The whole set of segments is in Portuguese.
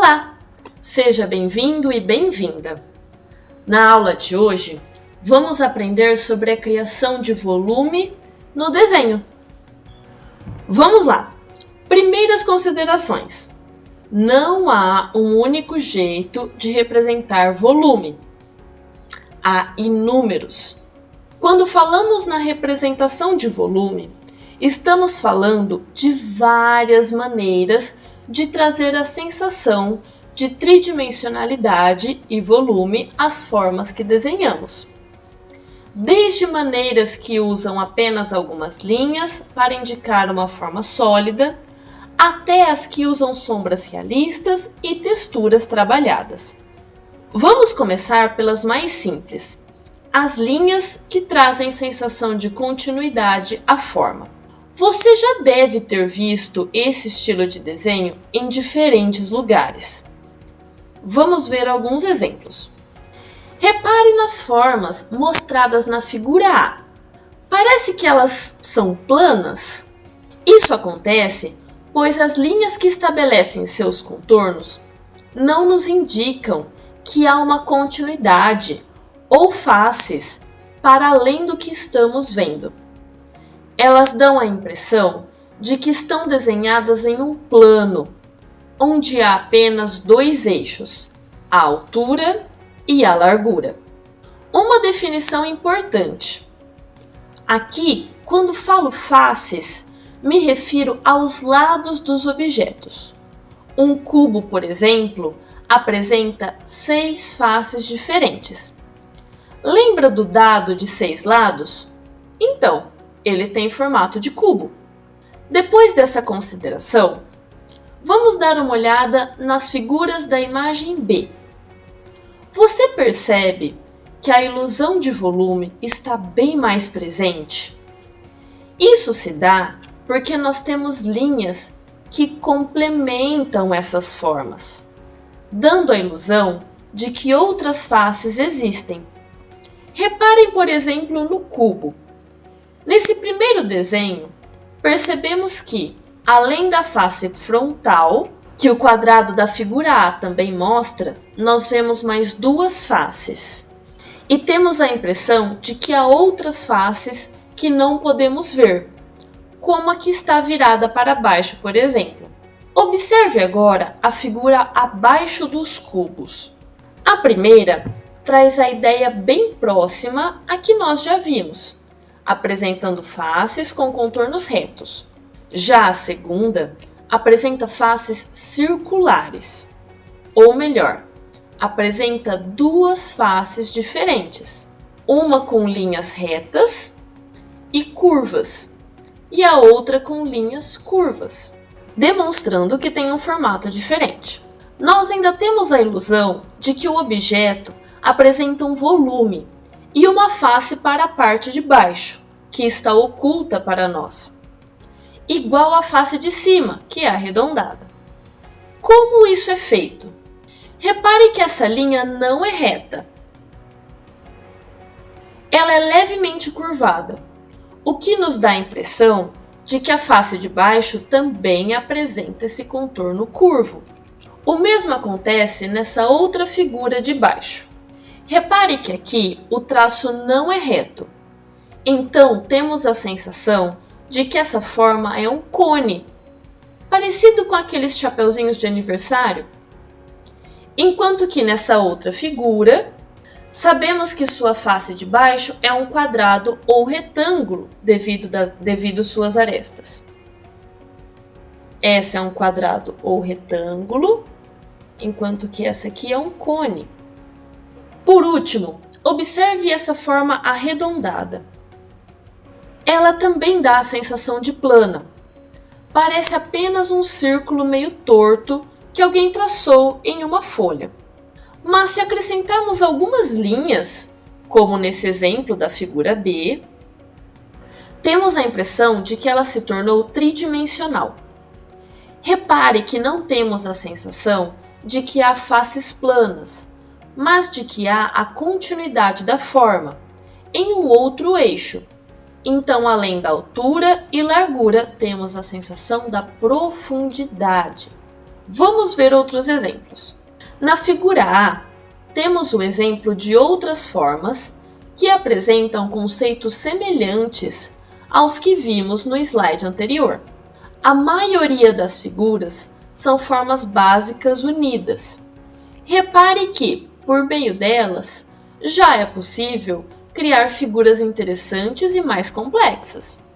Olá! Seja bem-vindo e bem-vinda! Na aula de hoje, vamos aprender sobre a criação de volume no desenho. Vamos lá! Primeiras considerações. Não há um único jeito de representar volume. Há inúmeros. Quando falamos na representação de volume, estamos falando de várias maneiras de trazer a sensação de tridimensionalidade e volume às formas que desenhamos. Desde maneiras que usam apenas algumas linhas para indicar uma forma sólida, até as que usam sombras realistas e texturas trabalhadas. Vamos começar pelas mais simples, as linhas que trazem sensação de continuidade à forma. Você já deve ter visto esse estilo de desenho em diferentes lugares. Vamos ver alguns exemplos. Repare nas formas mostradas na figura A. Parece que elas são planas? Isso acontece pois as linhas que estabelecem seus contornos não nos indicam que há uma continuidade ou faces para além do que estamos vendo. Elas dão a impressão de que estão desenhadas em um plano, onde há apenas dois eixos, a altura e a largura. Uma definição importante. Aqui, quando falo faces, me refiro aos lados dos objetos. Um cubo, por exemplo, apresenta 6 faces diferentes. Lembra do dado de 6 lados? Então, ele tem formato de cubo. Depois dessa consideração, vamos dar uma olhada nas figuras da imagem B. Você percebe que a ilusão de volume está bem mais presente? Isso se dá porque nós temos linhas que complementam essas formas, dando a ilusão de que outras faces existem. Reparem, por exemplo, no cubo. Nesse primeiro desenho, percebemos que, além da face frontal, que o quadrado da figura A também mostra, nós vemos mais 2 faces. E temos a impressão de que há outras faces que não podemos ver, como a que está virada para baixo, por exemplo. Observe agora a figura abaixo dos cubos. A primeira traz a ideia bem próxima à que nós já vimos, apresentando faces com contornos retos. Já a segunda apresenta faces circulares, ou melhor, apresenta 2 faces diferentes, uma com linhas retas e curvas, e a outra com linhas curvas, demonstrando que tem um formato diferente. Nós ainda temos a ilusão de que o objeto apresenta um volume e uma face para a parte de baixo, que está oculta para nós, igual à face de cima, que é arredondada. Como isso é feito? Repare que essa linha não é reta. Ela é levemente curvada, o que nos dá a impressão de que a face de baixo também apresenta esse contorno curvo. O mesmo acontece nessa outra figura de baixo. Repare que aqui o traço não é reto. Então, temos a sensação de que essa forma é um cone, parecido com aqueles chapeuzinhos de aniversário. Enquanto que nessa outra figura, sabemos que sua face de baixo é um quadrado ou retângulo devido suas arestas. Essa é um quadrado ou retângulo, enquanto que essa aqui é um cone. Por último, observe essa forma arredondada. Ela também dá a sensação de plana. Parece apenas um círculo meio torto que alguém traçou em uma folha. Mas se acrescentarmos algumas linhas, como nesse exemplo da figura B, temos a impressão de que ela se tornou tridimensional. Repare que não temos a sensação de que há faces planas, mas de que há a continuidade da forma em um outro eixo. Então, além da altura e largura, temos a sensação da profundidade. Vamos ver outros exemplos. Na figura A, temos o exemplo de outras formas que apresentam conceitos semelhantes aos que vimos no slide anterior. A maioria das figuras são formas básicas unidas. Repare que, por meio delas, já é possível criar figuras interessantes e mais complexas.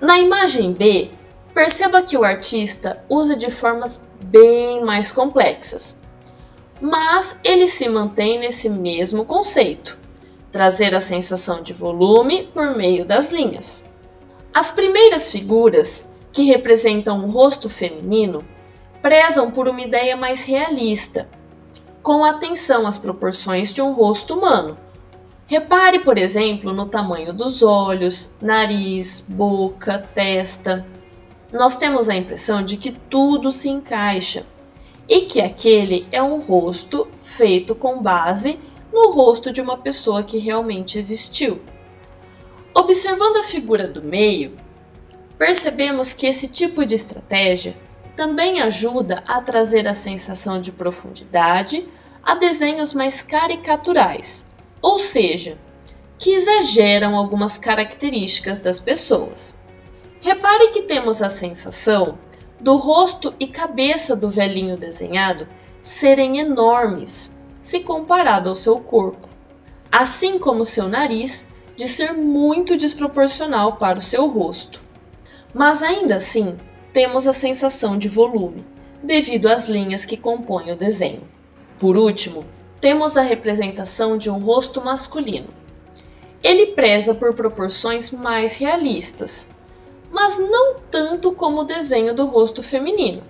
Na imagem B, perceba que o artista usa de formas bem mais complexas, mas ele se mantém nesse mesmo conceito, trazer a sensação de volume por meio das linhas. As primeiras figuras, que representam um rosto feminino, prezam por uma ideia mais realista, com atenção às proporções de um rosto humano. Repare, por exemplo, no tamanho dos olhos, nariz, boca, testa. Nós temos a impressão de que tudo se encaixa e que aquele é um rosto feito com base no rosto de uma pessoa que realmente existiu. Observando a figura do meio, percebemos que esse tipo de estratégia também ajuda a trazer a sensação de profundidade a desenhos mais caricaturais, ou seja, que exageram algumas características das pessoas. Repare que temos a sensação do rosto e cabeça do velhinho desenhado serem enormes se comparado ao seu corpo, assim como seu nariz de ser muito desproporcional para o seu rosto. Mas ainda assim, temos a sensação de volume, devido às linhas que compõem o desenho. Por último, temos a representação de um rosto masculino. Ele preza por proporções mais realistas, mas não tanto como o desenho do rosto feminino.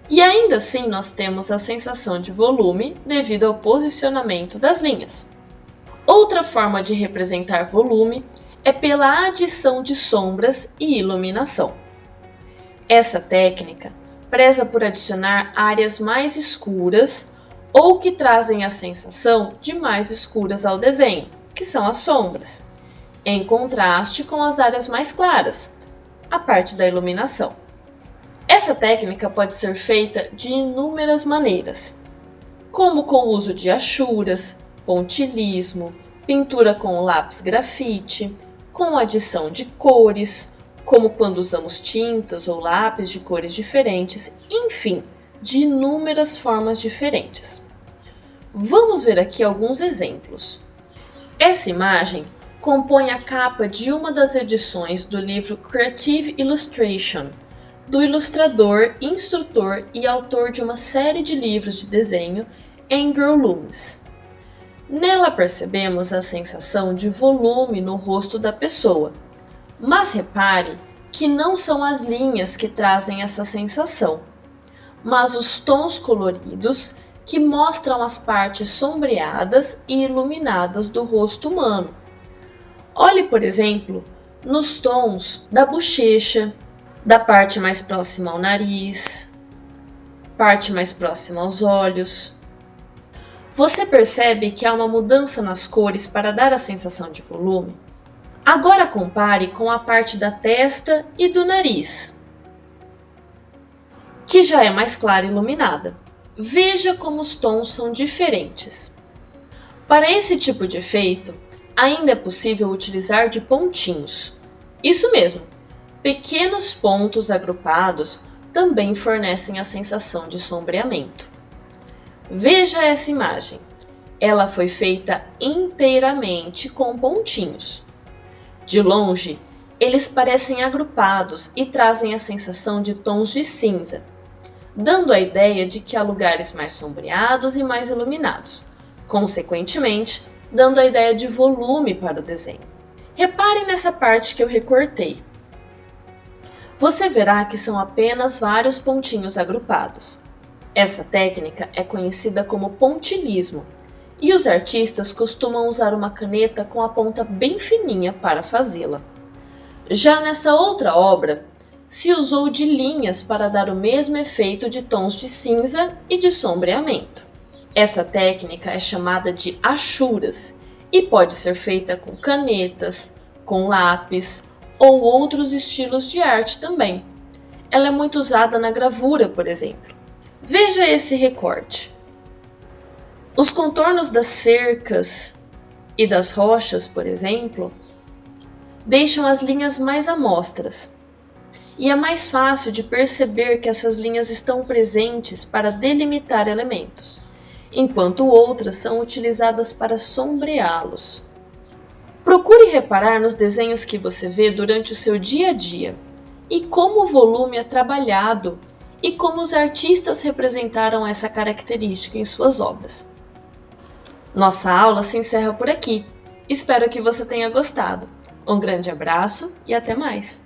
E ainda assim nós temos a sensação de volume devido ao posicionamento das linhas. Outra forma de representar volume é pela adição de sombras e iluminação. Essa técnica preza por adicionar áreas mais escuras ou que trazem a sensação de mais escuras ao desenho, que são as sombras, em contraste com as áreas mais claras, a parte da iluminação. Essa técnica pode ser feita de inúmeras maneiras, como com o uso de achuras, pontilhismo, pintura com lápis grafite, com adição de cores, como quando usamos tintas ou lápis de cores diferentes, enfim, de inúmeras formas diferentes. Vamos ver aqui alguns exemplos. Essa imagem compõe a capa de uma das edições do livro Creative Illustration, do ilustrador, instrutor e autor de uma série de livros de desenho, Andrew Loomis. Nela percebemos a sensação de volume no rosto da pessoa, mas repare que não são as linhas que trazem essa sensação, mas os tons coloridos que mostram as partes sombreadas e iluminadas do rosto humano. Olhe, por exemplo, nos tons da bochecha, da parte mais próxima ao nariz, parte mais próxima aos olhos. Você percebe que há uma mudança nas cores para dar a sensação de volume? Agora compare com a parte da testa e do nariz, que já é mais clara e iluminada. Veja como os tons são diferentes. Para esse tipo de efeito, ainda é possível utilizar de pontinhos. Isso mesmo, pequenos pontos agrupados também fornecem a sensação de sombreamento. Veja essa imagem. Ela foi feita inteiramente com pontinhos. De longe, eles parecem agrupados e trazem a sensação de tons de cinza, dando a ideia de que há lugares mais sombreados e mais iluminados, consequentemente, dando a ideia de volume para o desenho. Repare nessa parte que eu recortei. Você verá que são apenas vários pontinhos agrupados. Essa técnica é conhecida como pontilhismo, e os artistas costumam usar uma caneta com a ponta bem fininha para fazê-la. Já nessa outra obra, se usou de linhas para dar o mesmo efeito de tons de cinza e de sombreamento. Essa técnica é chamada de achuras e pode ser feita com canetas, com lápis ou outros estilos de arte também. Ela é muito usada na gravura, por exemplo. Veja esse recorte. Os contornos das cercas e das rochas, por exemplo, deixam as linhas mais à mostras. E é mais fácil de perceber que essas linhas estão presentes para delimitar elementos, enquanto outras são utilizadas para sombreá-los. Procure reparar nos desenhos que você vê durante o seu dia a dia e como o volume é trabalhado e como os artistas representaram essa característica em suas obras. Nossa aula se encerra por aqui. Espero que você tenha gostado. Um grande abraço e até mais!